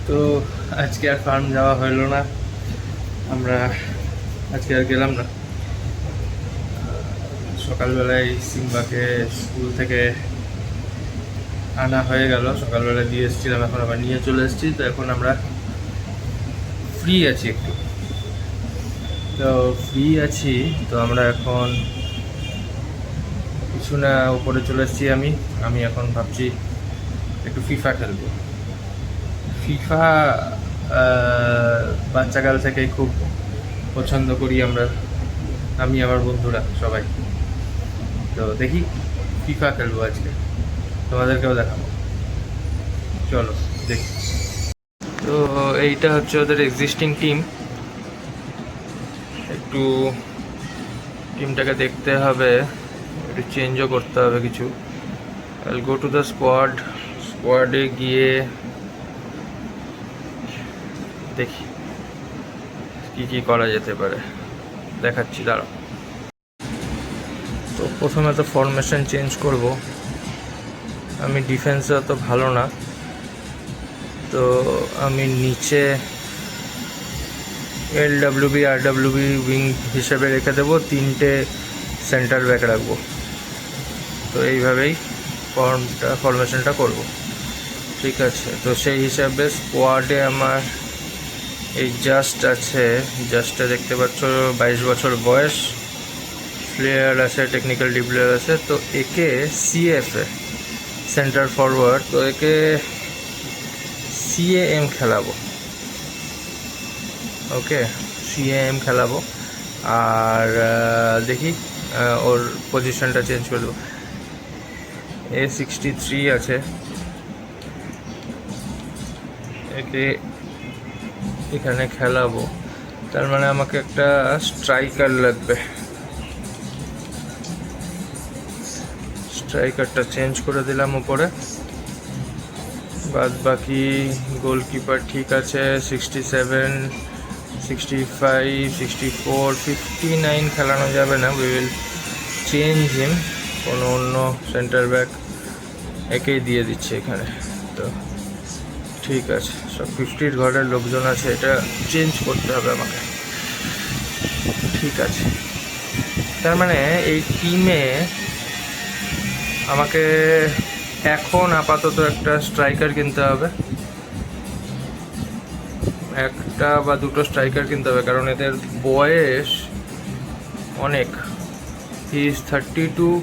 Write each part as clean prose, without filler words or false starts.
তো আজকে আর ফার্ম যাওয়া হলো না, আমরা আজকে আর গেলাম না। সকালবেলায় সিম্বাকে স্কুল থেকে আনা হয়ে গেল, সকালবেলায় দিয়ে এসেছিলাম, এখন আবার নিয়ে চলে এসেছি। তো এখন আমরা ফ্রি আছি একটু, তো ফ্রি আছি। তো আমরা এখন কিছু না, উপরে চলে এসেছি। আমি এখন ভাবছি একটু ফিফা খেলবো। ফিফা বাচ্চাকাল থেকেই খুব পছন্দ করি আমরা, আমি আমার বন্ধুরা সবাই। তো দেখি ফিফা খেলবো আজকে, তোমাদেরকেও দেখাবো, চলো দেখি। তো এইটা হচ্ছে ওদের এক্সিস্টিং টিম, একটু টিমটাকে দেখতে হবে, একটু চেঞ্জও করতে হবে কিছু। আইল গো টু দ্য স্কোয়াডে গিয়ে দেখি কি কি করা যেতে পারে, দেখাচ্ছি, দাঁড়াও। তো প্রথমে তো ফরমেশন চেঞ্জ করব। আমি ডিফেন্সে অত ভালো না, তো আমি নিচে LWB RWB উইং হিসেবে রেখে দেবো, 3টে সেন্টার ব্যাক রাখবো। তো এইভাবেই ফরমেশনটা করব, ঠিক আছে। তো সেই হিসাবে স্কোয়াডে আমার এই জাস্ট আছে, জাস্টে দেখতে পাচ্ছ 22 বছর বয়স, প্লেয়ার আছে, টেকনিক্যাল ডি প্লেয়ার আছে। তো একে CFA সেন্টার ফরওয়ার্ড, তো একে CAM খেলাবো, ওকে CAM খেলাবো। আর দেখি ওর পজিশনটা চেঞ্জ করে দেবো। A63 আছে, একে এখানে খেলাবো। তার মানে আমাকে একটা স্ট্রাইকার লাগবে, স্ট্রাইকারটা চেঞ্জ করে দিলাম উপরে। বাদ বাকি গোলকিপার ঠিক আছে, 67, 65, 64, 59 খেলানো যাবে না, উই উইল চেঞ্জ হিম, কোনো অন্য সেন্টার ব্যাক একেই দিয়ে দিচ্ছে এখানে। তো ঠিক আছে, সব 50-র ঘরের লোকজন আছে, এটা চেঞ্জ করতে হবে আমাকে, ঠিক আছে। তার মানে এই টিমে আমাকে এখন আপাতত একটা স্ট্রাইকার কিনতে হবে, একটা বা দুটো স্ট্রাইকার কিনতে হবে, কারণ এদের বয়স অনেক। He is 32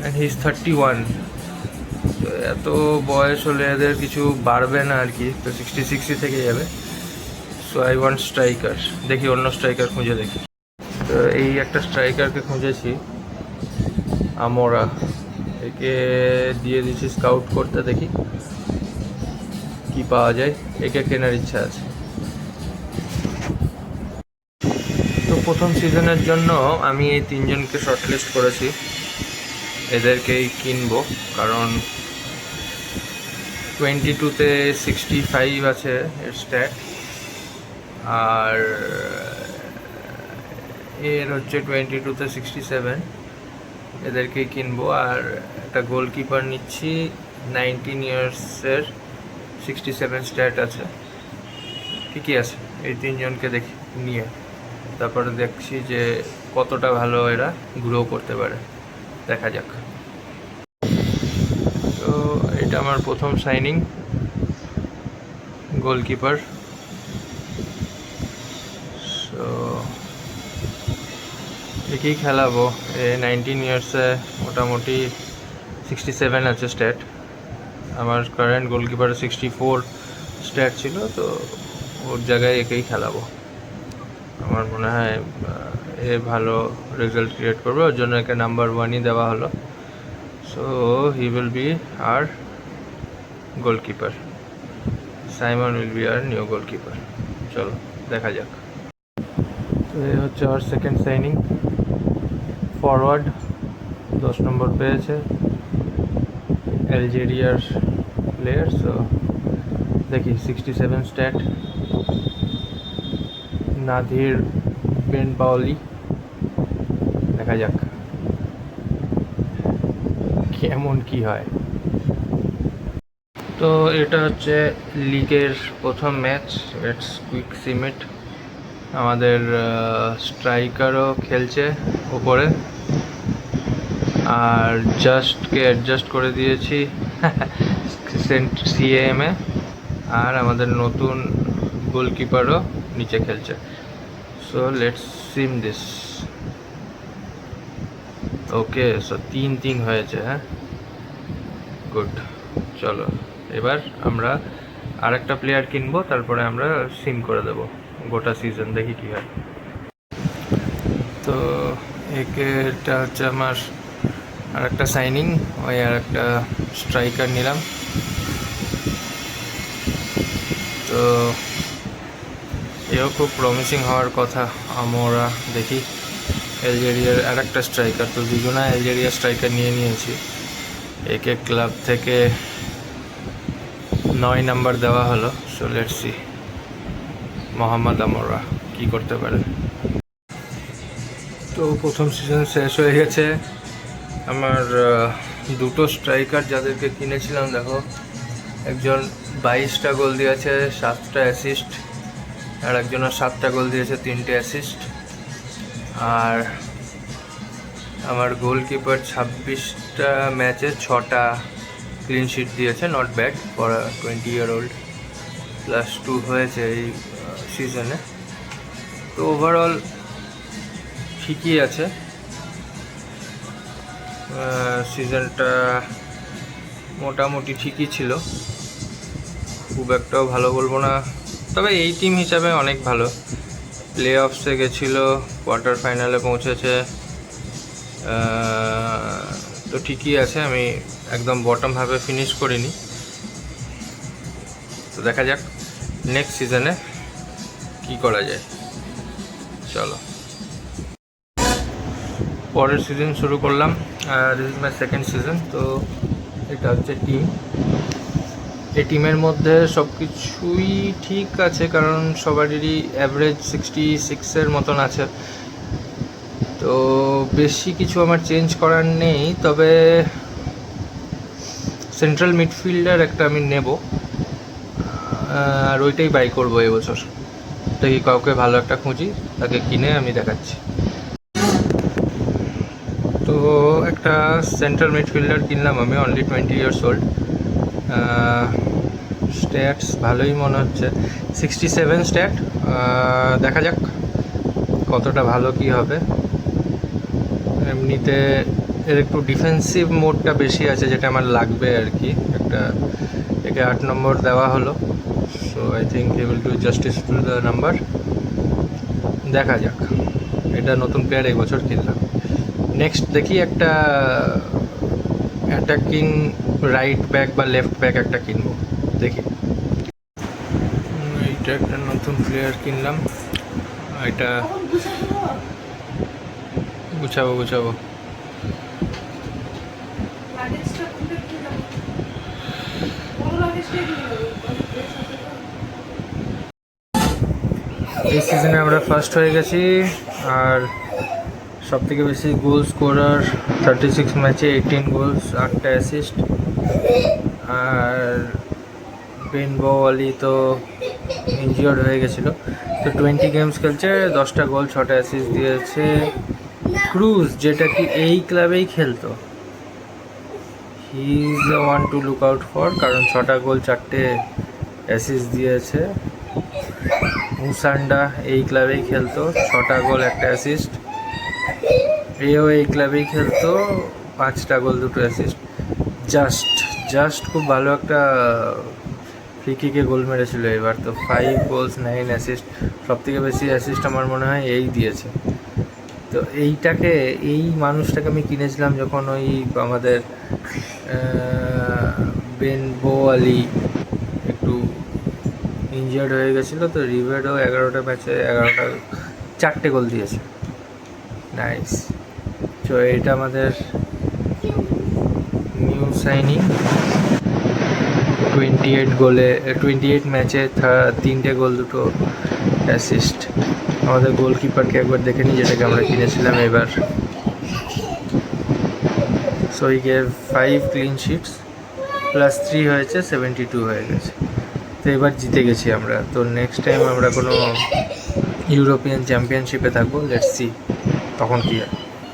and he is 31। তো এত বয়স হলে এদের কিছু বাড়বে না আর কি, তো 60-60 থেকে যাবে। সো আই ওয়ান্ট স্ট্রাইকার, দেখি অন্য স্ট্রাইকার খুঁজে দেখি। তো এই একটা স্ট্রাইকারকে খুঁজেছি, আমরা একে দিয়ে দিচ্ছি স্কাউট করতে, দেখি কি পাওয়া যায়। একে কেনার ইচ্ছা আছে। তো প্রথম সিজনের জন্য আমি এই 3জনকে শর্টলিস্ট করেছি, এদেরকেই কিনবো, কারণ 22-তে 65 আছে এর স্ট্যাট, আর এর হচ্ছে 22-তে 67, এদেরকেই কিনবো। আর একটা গোলকিপার নিচ্ছি, 19 ইয়ার্সের, 67 স্ট্যাট আছে, ঠিকই আছে। এই 3জনকে দেখি নিয়ে তারপরে দেখছি যে কতটা ভালো এরা গ্রো করতে পারে, দেখা যাক। তো এটা আমার প্রথম সাইনিং, গোলকিপার। সো একেই খেলাবো। 19 ইয়ার্সে মোটামুটি 67 আছে স্ট্যাট, আমার কারেন্ট গোলকিপারে 64 স্ট্যাট ছিল, তো ওর জায়গায় একেই খেলাবো। আমার মনে হয় এ ভালো রেজাল্ট ক্রিয়েট করবে, ওর জন্য একে নাম্বার 1ই দেওয়া হলো। So he will be R goalkeeper, Simon will be R new goalkeeper. চলো দেখা যাক। তো এই হচ্ছে আর সেকেন্ড সাইনিং, ফরওয়ার্ড, 10 নম্বর পেয়েছে, অ্যালজেরিয়ার প্লেয়ার। সো দেখি 67 স্ট্যাট, নাদির বেন বাউলি, দেখা যাক কেমন কি হয়। তো এটা হচ্ছে লিগের প্রথম ম্যাচ, লেটস কুইক সিমিট। আমাদের স্ট্রাইকারও খেলছে ওপরে, আর জাস্টকে অ্যাডজাস্ট করে দিয়েছি সিএএমে, আর আমাদের নতুন গোলকিপারও নিচে খেলছে। So let's SIM this. Okay, so 3-3 হয়েছে। হ্যাঁ, গুড। চলো এবার আমরা আরেকটা প্লেয়ার কিনবো, তারপরে আমরা সিম করে দেবো গোটা সিজন, দেখি কী হয়। তো এটা হচ্ছে আমার আরেকটা সাইনিং, ওই আরেকটা স্ট্রাইকার নিলাম। তো এও খুব প্রমিসিং হওয়ার কথা। আমরা দেখি আলজেরিয়ার আরেকটা স্ট্রাইকার, তো দুজনা আলজেরিয়ার স্ট্রাইকার নিয়েছি। একে ক্লাব থেকে 9 নাম্বার দেওয়া হলো। সো লেটস সি মোহাম্মদ আমরা কী করতে পারে। তো প্রথম সিজন শেষ হয়ে গেছে। আমার দুটো স্ট্রাইকার যাদেরকে কিনেছিলাম, দেখো, একজন 22টা গোল দিয়েছে, 7টা অ্যাসিস্ট, আর একজনের 7টা গোল দিয়েছে, 3টে অ্যাসিস্ট। আর আমার গোলকিপার 26টা ম্যাচে 6টা ক্লিন শিট দিয়েছে, নট ব্যাড ফর 20-year-old, +2 হয়েছে এই সিজনে। তো ওভারঅল ঠিকই আছে। সিজনটা মোটামুটি ঠিকই ছিল, খুব একটাও ভালো বলবো না, তবে এই টিম হিসাবে অনেক ভালো। প্লে অফসে গেছিলো, কোয়ার্টার ফাইনালে পৌঁছেছে, তো ঠিকই আছে। আমি একদম বটমভাবে ফিনিশ করিনি। তো দেখা যাক নেক্সট সিজনে কী করা যায়। চলো পরের সিজন শুরু করলাম। This is my second season. তো এটা হচ্ছে টিম। এই টিমের মধ্যে সব কিছুই ঠিক আছে, কারণ সবারই অ্যাভারেজ 66-এর মতন আছে। তো বেশি কিছু আমার চেঞ্জ করার নেই, তবে সেন্ট্রাল মিডফিল্ডার একটা আমি নেব, আর ওইটাই বাই করবো এবছর। দেখি কাউকে ভালো একটা খুঁজি, তাকে কিনে আমি দেখাচ্ছি। তো একটা সেন্ট্রাল মিডফিল্ডার কিনলাম আমি, অনলি 20 years old। স্ট্যাটস ভালোই মনে হচ্ছে, 67 স্ট্যাট। দেখা যাক কতটা ভালো কি হবে। এমনিতে এর একটু ডিফেন্সিভ মোডটা বেশি আছে, যেটা আমার লাগবে আর কি। একে 8 নম্বর দেওয়া হলো। So I think he will do justice to the number. দেখা যাক, এটা নতুন প্লেয়ার এই বছর কিনলাম। নেক্সট দেখি একটা অ্যাটাকিং রাইট ব্যাক বা লেফট ব্যাক একটা কিনবো, দেখি। এইটা একটা নতুন প্লেয়ার কিনলাম, এটা গুছাবো। এই সিজনে আমরা ফার্স্ট হয়ে গেছি, আর সবথেকে বেশি গোল স্কোরার, 36 ম্যাচে 18 গোলস, 8টা অ্যাসিস্ট। আর বেন বোয়ালি তো ইনজিওর্ড হয়ে গেছিলো, তো 20 গেমস খেলছে, 10টা গোল, 6টা অ্যাসিস্ট দিয়েছে। ক্রুজ, যেটা কি এই ক্লাবেই খেলতো, he is the one to look out for, কারণ 6টা গোল, 4টে অ্যাসিস্ট দিয়েছে। মুসান্ডা এই ক্লাবেই খেলতো, 6টা গোল, 1টা অ্যাসিস্ট। এও এই ক্লাবেই খেলতো, 5টা গোল, 2টো অ্যাসিস্ট। জাস্ট খুব ভালো একটা ফ্রি কিকে গোল মেরেছিল এবার। তো 5 গোলস, 9 অ্যাসিস্ট, সবথেকে বেশি অ্যাসিস্ট আমার মনে হয় এই দিয়েছে। তো এই মানুষটাকে আমি কিনেছিলাম যখন ওই আমাদের বেন বোয়ালি একটু ইনজিয়ার্ড হয়ে গেছিলো। তো রিভেডও 11টা ম্যাচে 4টে গোল দিয়েছে। নাইস। তো এটা আমাদের নিউ সাইনিং, 28 ম্যাচে 3টে গোল, 2টো অ্যাসিস্ট। আমাদের গোলকিপারকে একবার দেখে নিই, যেটাকে আমরা কিনেছিলাম এবার। So he gave 5 clean shits, +3 হয়েছে, 72 হয়ে গেছে। তো এবার জিতে গেছি আমরা। তো নেক্সট টাইম আমরা কোনো ইউরোপিয়ান চ্যাম্পিয়নশিপে থাকবো, লেটস সি তখন কী হয়।